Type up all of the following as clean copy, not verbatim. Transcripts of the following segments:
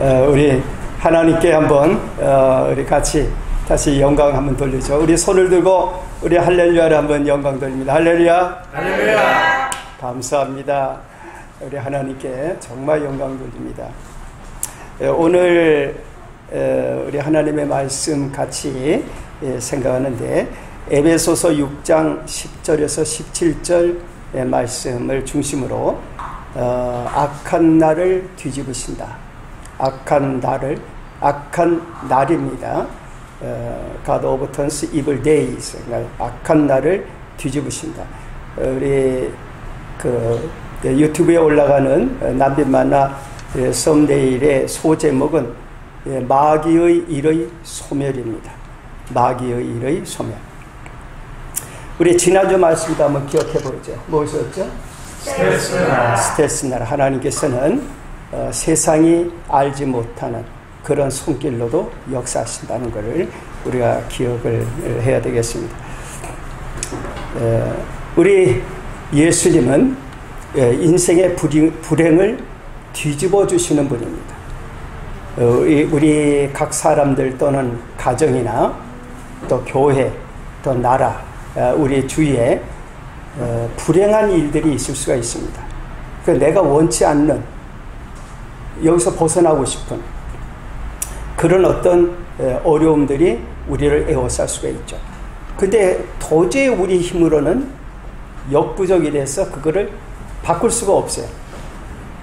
우리 하나님께 한번 우리 같이 다시 영광 한번 돌리죠. 우리 손을 들고 우리 할렐루야를 한번 영광 돌립니다. 할렐루야. 할렐루야. 감사합니다. 우리 하나님께 정말 영광 돌립니다. 오늘 우리 하나님의 말씀 같이 생각하는데 에베소서 6장 10절에서 17절 말씀을 중심으로 악한 날을 뒤집으신다. 악한 날입니다. God overturns evil days. 그러니까 악한 날을 뒤집으신다. 우리 유튜브에 올라가는 남빈만나 썸네일의 소제목은 마귀의 일의 소멸입니다. 마귀의 일의 소멸. 우리 지난주 말씀도 한번 기억해 보죠. 무엇이었죠? 스텔스날. 하나님께서는 세상이 알지 못하는 그런 손길로도 역사하신다는 것을 우리가 기억을 해야 되겠습니다. 우리 예수님은 인생의 불행을 뒤집어 주시는 분입니다. 우리 각 사람들 또는 가정이나 또 교회 또 나라 우리 주위에 불행한 일들이 있을 수가 있습니다. 내가 원치 않는 여기서 벗어나고 싶은 그런 어떤 어려움들이 우리를 에워쌀 수가 있죠. 근데 도저히 우리 힘으로는 역부족이 돼서 그거를 바꿀 수가 없어요.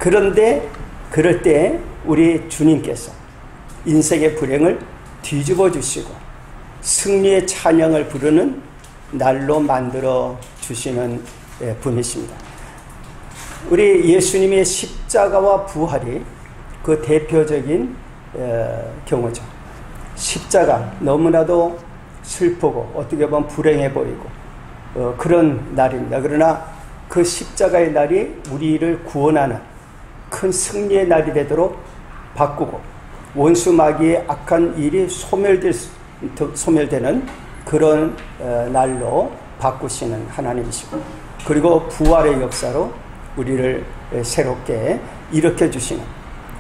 그런데 그럴 때 우리 주님께서 인생의 불행을 뒤집어 주시고 승리의 찬양을 부르는 날로 만들어 주시는 분이십니다. 우리 예수님의 십자가와 부활이 그 대표적인 경우죠. 십자가 너무나도 슬프고 어떻게 보면 불행해 보이고 그런 날입니다. 그러나 그 십자가의 날이 우리를 구원하는 큰 승리의 날이 되도록 바꾸고 원수 마귀의 악한 일이 소멸되는 그런 날로 바꾸시는 하나님이시고 그리고 부활의 역사로 우리를 새롭게 일으켜 주시는,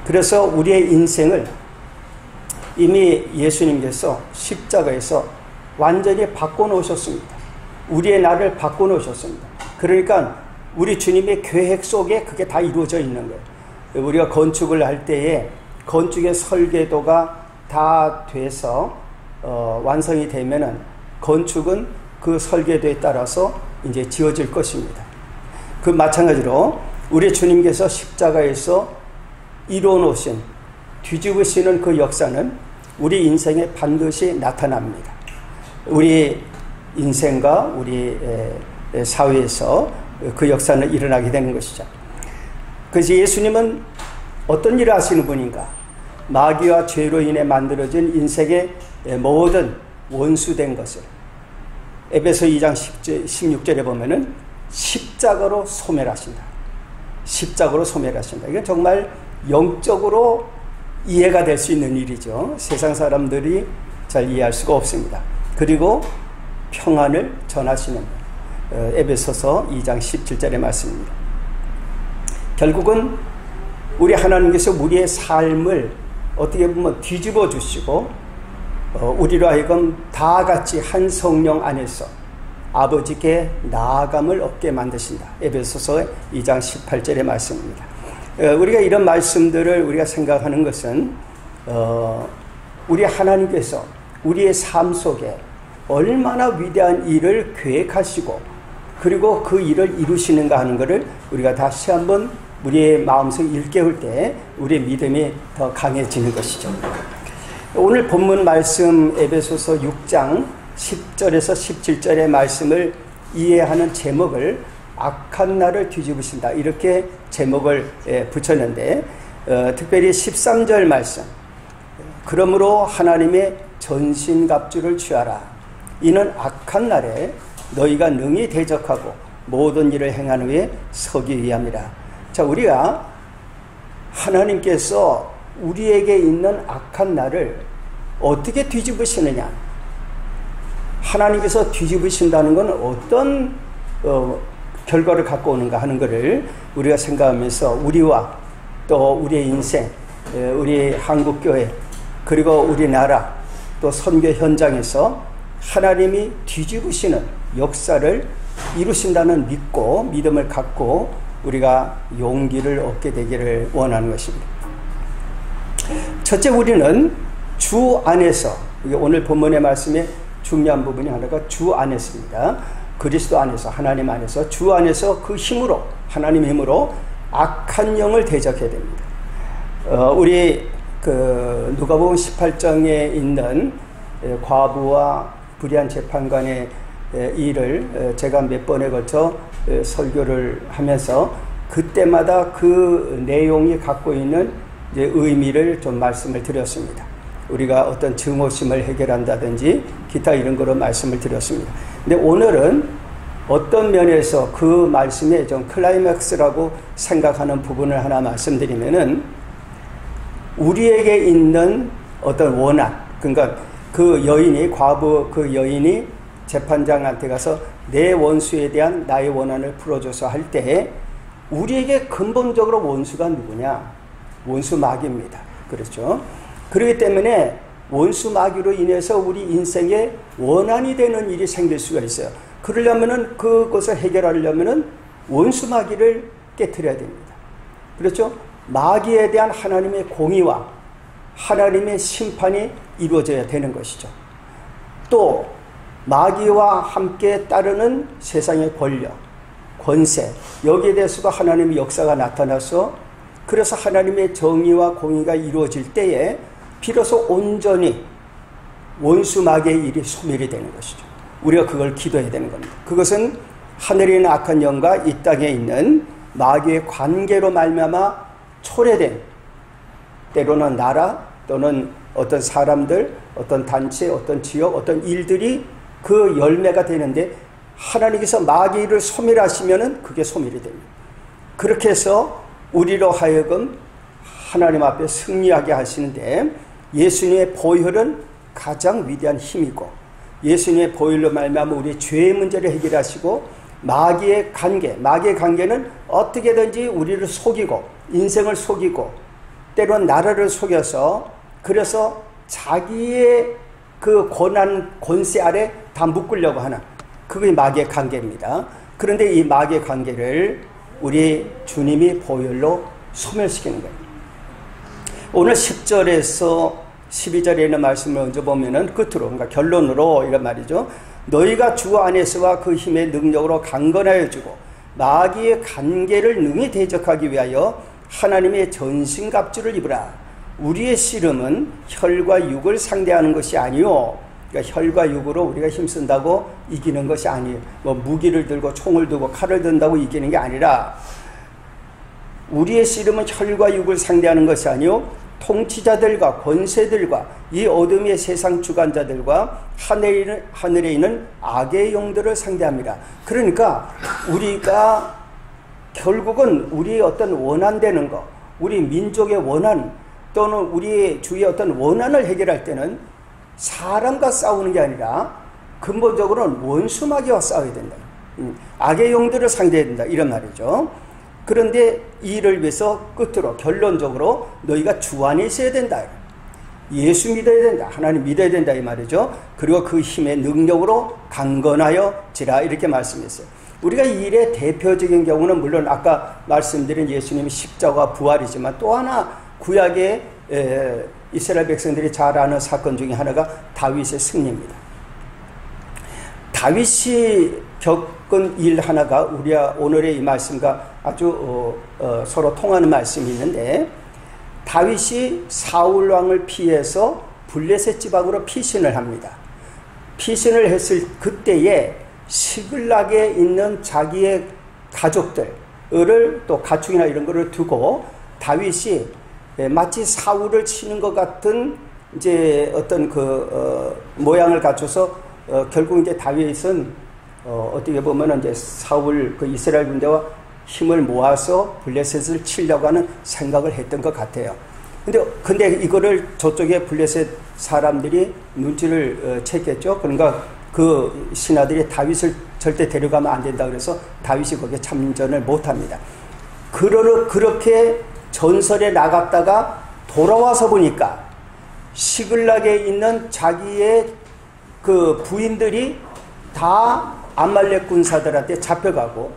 그래서 우리의 인생을 이미 예수님께서 십자가에서 완전히 바꿔놓으셨습니다. 우리의 날을 바꿔놓으셨습니다. 그러니까 우리 주님의 계획 속에 그게 다 이루어져 있는 거예요. 우리가 건축을 할 때에 건축의 설계도가 다 돼서 완성이 되면은 건축은 그 설계도에 따라서 이제 지어질 것입니다. 그 마찬가지로 우리 주님께서 십자가에서 이루어놓으신 뒤집으시는 그 역사는 우리 인생에 반드시 나타납니다. 우리 인생과 우리 사회에서 그 역사는 일어나게 되는 것이죠. 그래서 예수님은 어떤 일을 하시는 분인가? 마귀와 죄로 인해 만들어진 인생의 모든 원수된 것을 에베소 2장 16절에 보면은 십자가로 소멸하신다. 십자가로 소멸하신다. 이건 정말 영적으로 이해가 될 수 있는 일이죠. 세상 사람들이 잘 이해할 수가 없습니다. 그리고 평안을 전하시는 에베소서 2장 17절의 말씀입니다. 결국은 우리 하나님께서 우리의 삶을 어떻게 보면 뒤집어 주시고 우리로 하여금 다 같이 한 성령 안에서 아버지께 나아감을 얻게 만드신다. 에베소서 2장 18절의 말씀입니다. 우리가 이런 말씀들을 우리가 생각하는 것은 우리 하나님께서 우리의 삶 속에 얼마나 위대한 일을 계획하시고 그리고 그 일을 이루시는가 하는 것을 우리가 다시 한번 우리의 마음속에 일깨울 때 우리의 믿음이 더 강해지는 것이죠. 오늘 본문 말씀 에베소서 6장 10절에서 17절의 말씀을 이해하는 제목을 악한 날을 뒤집으신다, 이렇게 제목을 붙였는데 특별히 13절 말씀, 그러므로 하나님의 전신갑주를 취하라. 이는 악한 날에 너희가 능히 대적하고 모든 일을 행한 후에 서기 위함이라. 자, 우리가 하나님께서 우리에게 있는 악한 날을 어떻게 뒤집으시느냐, 하나님께서 뒤집으신다는 건 어떤 결과를 갖고 오는가 하는 것을 우리가 생각하면서 우리와 또 우리의 인생 우리 한국교회 그리고 우리나라 또 선교 현장에서 하나님이 뒤집으시는 역사를 이루신다는 믿음을 갖고 우리가 용기를 얻게 되기를 원하는 것입니다. 첫째, 우리는 주 안에서, 오늘 본문의 말씀의 중요한 부분이 하나가 주 안에서입니다. 그리스도 안에서, 하나님 안에서, 주 안에서 그 힘으로, 하나님 힘으로 악한 영을 대적해야 됩니다. 우리 누가복음 18장에 있는 과부와 불의한 재판관의 일을 제가 몇 번에 걸쳐 설교를 하면서 그때마다 그 내용이 갖고 있는 이제 의미를 좀 말씀을 드렸습니다. 우리가 어떤 증오심을 해결한다든지 기타 이런 거로 말씀을 드렸습니다. 근데 오늘은 어떤 면에서 그 말씀의 좀 클라이맥스라고 생각하는 부분을 하나 말씀드리면은 우리에게 있는 어떤 원한, 그러니까 그 여인이, 과부 그 여인이 재판장한테 가서 내 원수에 대한 나의 원한을 풀어줘서 할 때 우리에게 근본적으로 원수가 누구냐? 원수 마귀입니다. 그렇죠? 그렇기 때문에 원수 마귀로 인해서 우리 인생에 원한이 되는 일이 생길 수가 있어요. 그러려면은 그것을 해결하려면은 원수 마귀를 깨트려야 됩니다. 그렇죠? 마귀에 대한 하나님의 공의와 하나님의 심판이 이루어져야 되는 것이죠. 또 마귀와 함께 따르는 세상의 권력, 권세, 여기에 대해서도 하나님의 역사가 나타나서 그래서 하나님의 정의와 공의가 이루어질 때에 비로소 온전히 원수 마귀의 일이 소멸이 되는 것이죠. 우리가 그걸 기도해야 되는 겁니다. 그것은 하늘에 있는 악한 영과 이 땅에 있는 마귀의 관계로 말미암아 초래된, 때로는 나라 또는 어떤 사람들, 어떤 단체, 어떤 지역, 어떤 일들이 그 열매가 되는데 하나님께서 마귀를 소멸하시면은 그게 소멸이 됩니다. 그렇게 해서 우리로 하여금 하나님 앞에 승리하게 하시는데 예수님의 보혈은 가장 위대한 힘이고 예수님의 보혈로 말미암아 우리의 죄의 문제를 해결하시고 마귀의 관계는 어떻게든지 우리를 속이고 인생을 속이고 때로는 나라를 속여서 그래서 자기의 그 권세 아래 다 묶으려고 하는 그게 마귀의 관계입니다. 그런데 이 마귀의 관계를 우리 주님이 보혈로 소멸시키는 거예요. 오늘 10절에서 12절에 있는 말씀을 먼저 보면은 끝으로, 그러니까 결론으로 이런 말이죠. 너희가 주 안에서와 그 힘의 능력으로 강건하여 주고 마귀의 관계를 능히 대적하기 위하여 하나님의 전신갑주를 입으라. 우리의 씨름은 혈과 육을 상대하는 것이 아니요. 그러니까 혈과 육으로 우리가 힘쓴다고 이기는 것이 아니에요. 뭐 무기를 들고 총을 들고 칼을 든다고 이기는 게 아니라 우리의 씨름은 혈과 육을 상대하는 것이 아니요. 통치자들과 권세들과 이 어둠의 세상 주관자들과 하늘에 있는 악의 영들을 상대합니다. 그러니까 우리가 결국은 우리의 어떤 원한되는 것, 우리 민족의 원한 또는 우리의 주위의 어떤 원한을 해결할 때는 사람과 싸우는 게 아니라 근본적으로는 원수 마귀와 싸워야 된다. 악의 영들을 상대해야 된다. 이런 말이죠. 그런데 이 일을 위해서 끝으로 결론적으로 너희가 주 안에 있어야 된다. 예수 믿어야 된다. 하나님 믿어야 된다. 이 말이죠. 그리고 그 힘의 능력으로 강건하여 지라. 이렇게 말씀했어요. 우리가 이 일의 대표적인 경우는 물론 아까 말씀드린 예수님의 십자가 부활이지만 또 하나 구약의 이스라엘 백성들이 잘 아는 사건 중에 하나가 다윗의 승리입니다. 다윗이 겪은 일 하나가 우리 오늘의 이 말씀과 아주 서로 통하는 말씀이 있는데 다윗이 사울 왕을 피해서 블레셋 지방으로 피신을 합니다. 피신을 했을 그때에 시글락에 있는 자기의 가족들을 또 가축이나 이런 거를 두고 다윗이 마치 사울을 치는 것 같은 이제 어떤 모양을 갖춰서 결국 이제 다윗은 어떻게 보면 이제 사울 그 이스라엘 군대와 힘을 모아서 블레셋을 치려고 하는 생각을 했던 것 같아요. 근데 이거를 저쪽에 블레셋 사람들이 눈치를 챘겠죠. 그러니까 그 신하들이 다윗을 절대 데려가면 안 된다 그래서 다윗이 거기에 참전을 못 합니다. 그렇게 전설에 나갔다가 돌아와서 보니까 시글락에 있는 자기의 그 부인들이 다 아말렉 군사들한테 잡혀가고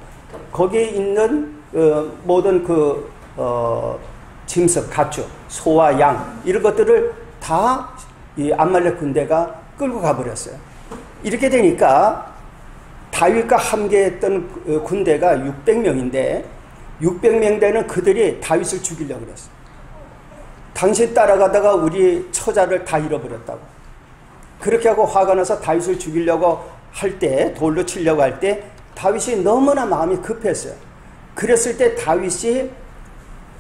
거기에 있는 모든 짐승, 가축, 소와 양 이런 것들을 다 이 아말렉 군대가 끌고 가버렸어요. 이렇게 되니까 다윗과 함께했던 군대가 600명인데 600명 되는 그들이 다윗을 죽이려고 그랬어요. 당신 따라가다가 우리 처자를 다 잃어버렸다고. 그렇게 하고 화가 나서 다윗을 죽이려고 할 때, 돌로 치려고 할 때 다윗이 너무나 마음이 급했어요. 그랬을 때 다윗이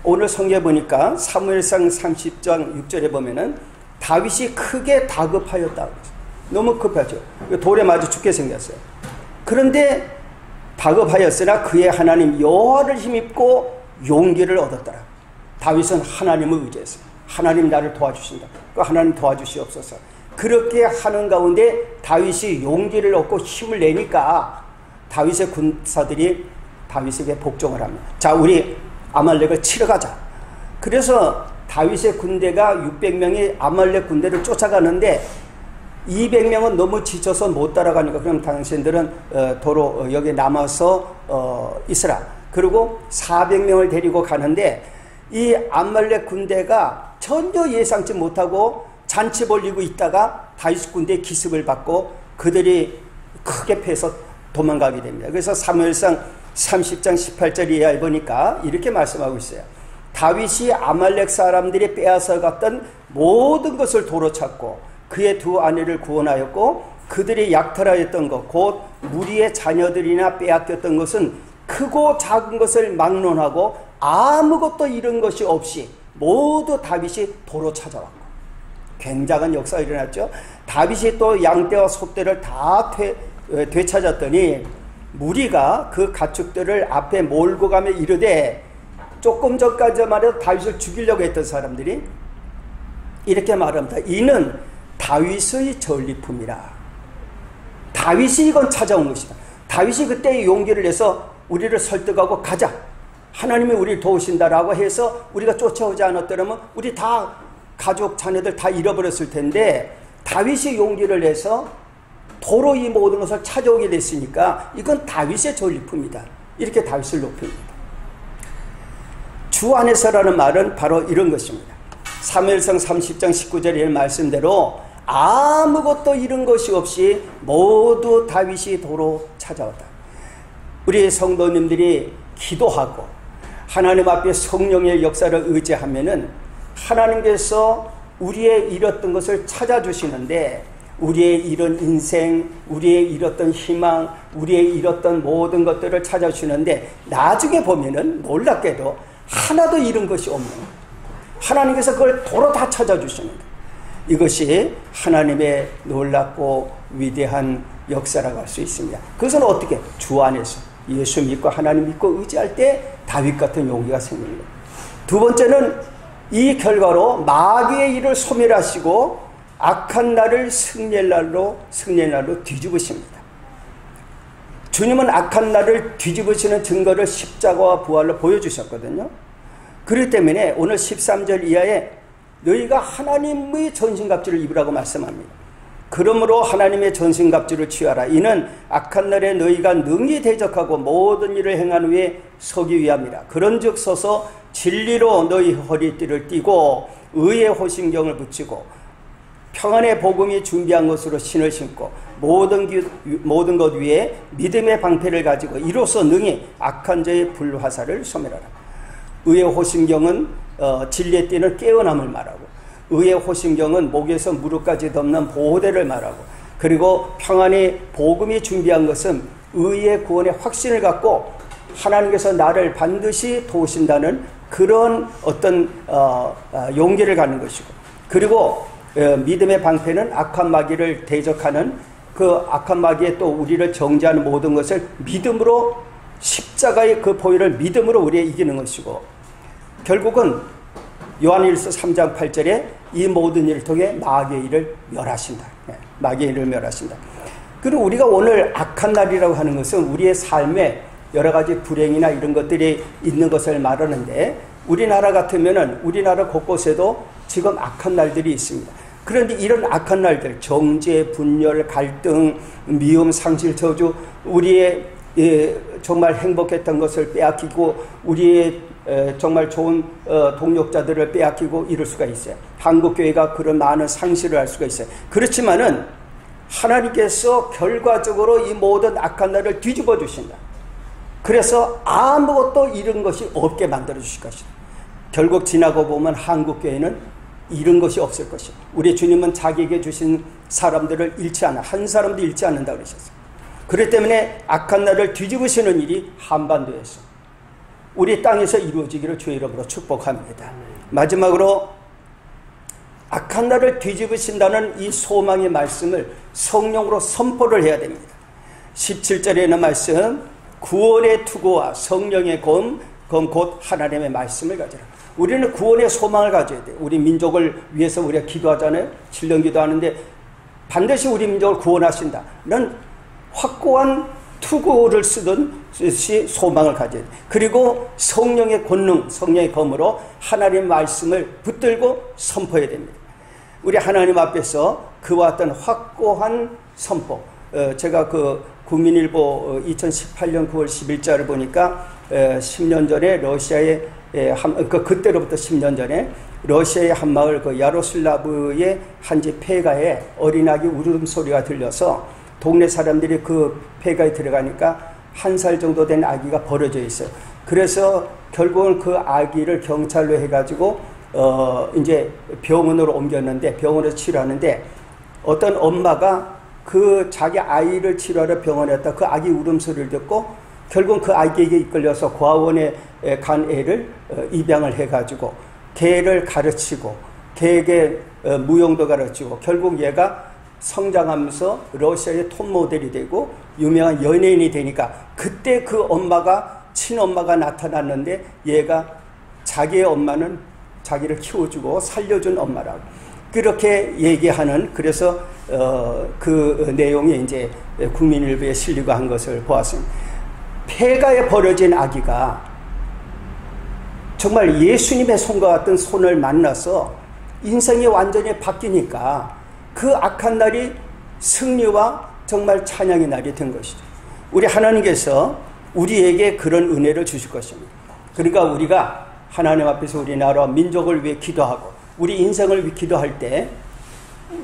오늘 성경에 보니까 사무엘상 30장 6절에 보면은 다윗이 크게 다급하였다고 했어요. 너무 급하죠. 돌에 맞아 죽게 생겼어요. 그런데 다급하였으나 그의 하나님 여호와를 힘입고 용기를 얻었더라. 다윗은 하나님을 의지했어요. 하나님 나를 도와주신다. 그 하나님 도와주시옵소서. 그렇게 하는 가운데 다윗이 용기를 얻고 힘을 내니까 다윗의 군사들이 다윗에게 복종을 합니다. 자, 우리 아말렉을 치러 가자. 그래서 다윗의 군대가 600명이 아말렉 군대를 쫓아가는데 200명은 너무 지쳐서 못 따라가니까 그럼 당신들은 도로 여기 남아서 있으라. 그리고 400명을 데리고 가는데 이 아말렉 군대가 전혀 예상치 못하고 잔치 벌리고 있다가 다윗 군대의 기습을 받고 그들이 크게 패서 도망가게 됩니다. 그래서 사무엘상 30장 18절 이하에 보니까 이렇게 말씀하고 있어요. 다윗이 아말렉 사람들이 빼앗아갔던 모든 것을 도로 찾고 그의 두 아내를 구원하였고 그들이 약탈하였던 것 곧 무리의 자녀들이나 빼앗겼던 것은 크고 작은 것을 막론하고 아무것도 잃은 것이 없이 모두 다윗이 도로 찾아왔고 굉장한 역사가 일어났죠. 다윗이 또 양떼와 소떼를 다 되찾았더니 무리가 그 가축들을 앞에 몰고 가며 이르되 조금 전까지만 해도 다윗을 죽이려고 했던 사람들이 이렇게 말합니다. 이는 다윗의 전리품이라. 다윗이 이건 찾아온 것이다. 다윗이 그때 용기를 내서 우리를 설득하고 가자. 하나님이 우리를 도우신다라고 해서 우리가 쫓아오지 않았더라면 우리 다 가족 자녀들 다 잃어버렸을 텐데 다윗이 용기를 내서 도로 이 모든 것을 찾아오게 됐으니까 이건 다윗의 전리품이다. 이렇게 다윗을 높입니다. 주 안에서라는 말은 바로 이런 것입니다. 사무엘상 30장 19절의 말씀대로 아무것도 잃은 것이 없이 모두 다윗이 도로 찾아왔다. 우리 성도님들이 기도하고 하나님 앞에 성령의 역사를 의지하면은 하나님께서 우리의 잃었던 것을 찾아주시는데 우리의 잃은 인생, 우리의 잃었던 희망, 우리의 잃었던 모든 것들을 찾아주시는데 나중에 보면은 놀랍게도 하나도 잃은 것이 없는 하나님께서 그걸 도로 다 찾아주시는 거예요. 이것이 하나님의 놀랍고 위대한 역사라고 할 수 있습니다. 그것은 어떻게? 주 안에서 예수 믿고 하나님 믿고 의지할 때 다윗 같은 용기가 생기는 거예요. 두 번째는 이 결과로 마귀의 일을 소멸하시고 악한 날을 승리의 날로 뒤집으십니다. 주님은 악한 날을 뒤집으시는 증거를 십자가와 부활로 보여주셨거든요. 그렇기 때문에 오늘 13절 이하에 너희가 하나님의 전신갑주를 입으라고 말씀합니다. 그러므로 하나님의 전신갑주를 취하라. 이는 악한 날에 너희가 능히 대적하고 모든 일을 행한 후에 서기 위함이라. 그런즉 서서 진리로 너희 허리띠를 띠고 의의 호신경을 붙이고 평안의 복음이 준비한 것으로 신을 신고 모든 것 위에 믿음의 방패를 가지고 이로써 능히 악한 자의 불화살을 소멸하라. 의의 호신경은 진리에 띠는 깨어남을 말하고 의의 호신경은 목에서 무릎까지 덮는 보호대를 말하고 그리고 평안의 복음이 준비한 것은 의의 구원의 확신을 갖고 하나님께서 나를 반드시 도우신다는 그런 어떤 용기를 갖는 것이고 그리고 믿음의 방패는 악한 마귀를 대적하는 그 악한 마귀에 또 우리를 정죄하는 모든 것을 믿음으로 십자가의 그 보혈을 믿음으로 우리가 이기는 것이고 결국은 요한일서 3장 8절에 이 모든 일을 통해 마귀의 일을 멸하신다. 마귀의 일을 멸하신다. 그리고 우리가 오늘 악한 날이라고 하는 것은 우리의 삶에 여러 가지 불행이나 이런 것들이 있는 것을 말하는데 우리나라 같으면은 우리나라 곳곳에도 지금 악한 날들이 있습니다. 그런데 이런 악한 날들, 정죄, 분열, 갈등, 미움, 상실, 저주, 우리의 정말 행복했던 것을 빼앗기고 우리의 정말 좋은 동력자들을 빼앗기고 이럴 수가 있어요. 한국교회가 그런 많은 상실을 할 수가 있어요. 그렇지만은 하나님께서 결과적으로 이 모든 악한 날을 뒤집어 주신다. 그래서 아무것도 잃은 것이 없게 만들어 주실 것이다. 결국 지나고 보면 한국교회는 잃은 것이 없을 것이다. 우리 주님은 자기에게 주신 사람들을 잃지 않아, 한 사람도 잃지 않는다 그러셨어요. 그렇기 때문에 악한 날을 뒤집으시는 일이 한반도에서 우리 땅에서 이루어지기를 주의 이름으로 축복합니다. 마지막으로 악한 날을 뒤집으신다는 이 소망의 말씀을 성령으로 선포를 해야 됩니다. 17절에 있는 말씀, 구원의 투구와 성령의 검 곧 하나님의 말씀을 가져라. 우리는 구원의 소망을 가져야 돼요. 우리 민족을 위해서 우리가 기도하잖아요. 7년 기도하는데 반드시 우리 민족을 구원하신다는 확고한 투구를 쓰던 소망을 가져야 돼요. 그리고 성령의 권능, 성령의 검으로 하나님의 말씀을 붙들고 선포해야 됩니다. 우리 하나님 앞에서 그와 같은 확고한 선포, 제가 그 국민일보 2018년 9월 10일자를 보니까 10년 전에 러시아의 그때로부터 10년 전에 러시아의 한 마을 그 야로슬라브의 한 집 폐가에 어린아기 울음소리가 들려서 동네 사람들이 그 폐가에 들어가니까 1살 정도 된 아기가 버려져 있어요. 그래서 결국은 그 아기를 경찰로 해가지고 이제 병원으로 옮겼는데 병원에서 치료하는데 어떤 엄마가 그 자기 아이를 치료하러 병원에 왔다 그 아기 울음소리를 듣고 결국 그 아기에게 이끌려서 고아원에 간 애를 입양을 해가지고 걔를 가르치고 걔에게 무용도 가르치고 결국 얘가 성장하면서 러시아의 톱 모델이 되고 유명한 연예인이 되니까 그때 그 엄마가 친엄마가 나타났는데 얘가 자기의 엄마는 자기를 키워주고 살려준 엄마라고 그렇게 얘기하는 그래서 그 내용이 이제 국민일보에 실리고 한 것을 보았습니다. 폐가에 버려진 아기가 정말 예수님의 손과 같은 손을 만나서 인생이 완전히 바뀌니까 그 악한 날이 승리와 정말 찬양의 날이 된 것이죠. 우리 하나님께서 우리에게 그런 은혜를 주실 것입니다. 그러니까 우리가 하나님 앞에서 우리 나라와 민족을 위해 기도하고 우리 인생을 위해 기도할 때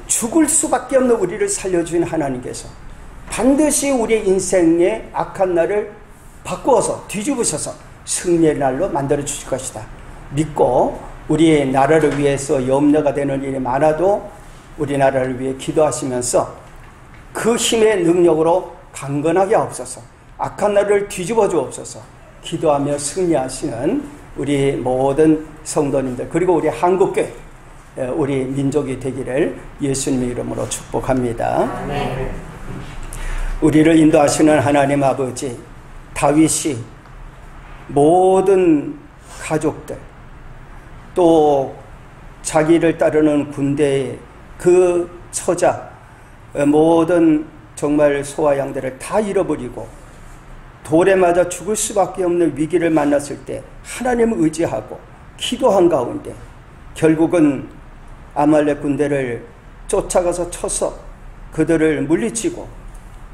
죽을 수밖에 없는 우리를 살려주신 하나님께서 반드시 우리 인생의 악한 날을 바꾸어서 뒤집으셔서 승리의 날로 만들어 주실 것이다. 믿고 우리의 나라를 위해서 염려가 되는 일이 많아도 우리나라를 위해 기도하시면서 그 힘의 능력으로 강건하게 하옵소서. 악한 날을 뒤집어 주옵소서. 기도하며 승리하시는 우리 모든 성도님들 그리고 우리 한국교회 우리 민족이 되기를 예수님의 이름으로 축복합니다. 네. 우리를 인도하시는 하나님 아버지 다윗이 모든 가족들 또 자기를 따르는 군대의 그 처자 모든 정말 소와 양들을 다 잃어버리고 돌에 맞아 죽을 수밖에 없는 위기를 만났을 때 하나님을 의지하고 기도한 가운데 결국은 아말렉 군대를 쫓아가서 쳐서 그들을 물리치고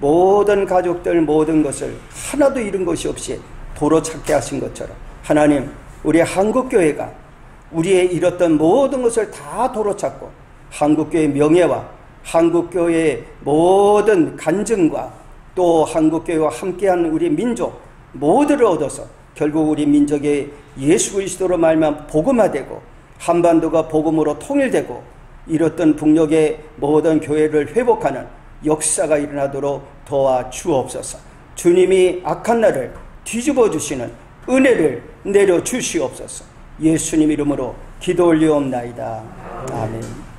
모든 가족들 모든 것을 하나도 잃은 것이 없이 도로 찾게 하신 것처럼 하나님 우리 한국교회가 우리의 잃었던 모든 것을 다 도로 찾고 한국교회의 명예와 한국교회의 모든 간증과 또 한국교회와 함께하는 우리 민족 모두를 얻어서 결국 우리 민족의 예수 그리스도로 말미암아 복음화되고 한반도가 복음으로 통일되고 잃었던 북녘의 모든 교회를 회복하는 역사가 일어나도록 도와 주옵소서. 주님이 악한 날을 뒤집어 주시는 은혜를 내려 주시옵소서. 예수님 이름으로 기도 올리옵나이다. 아멘.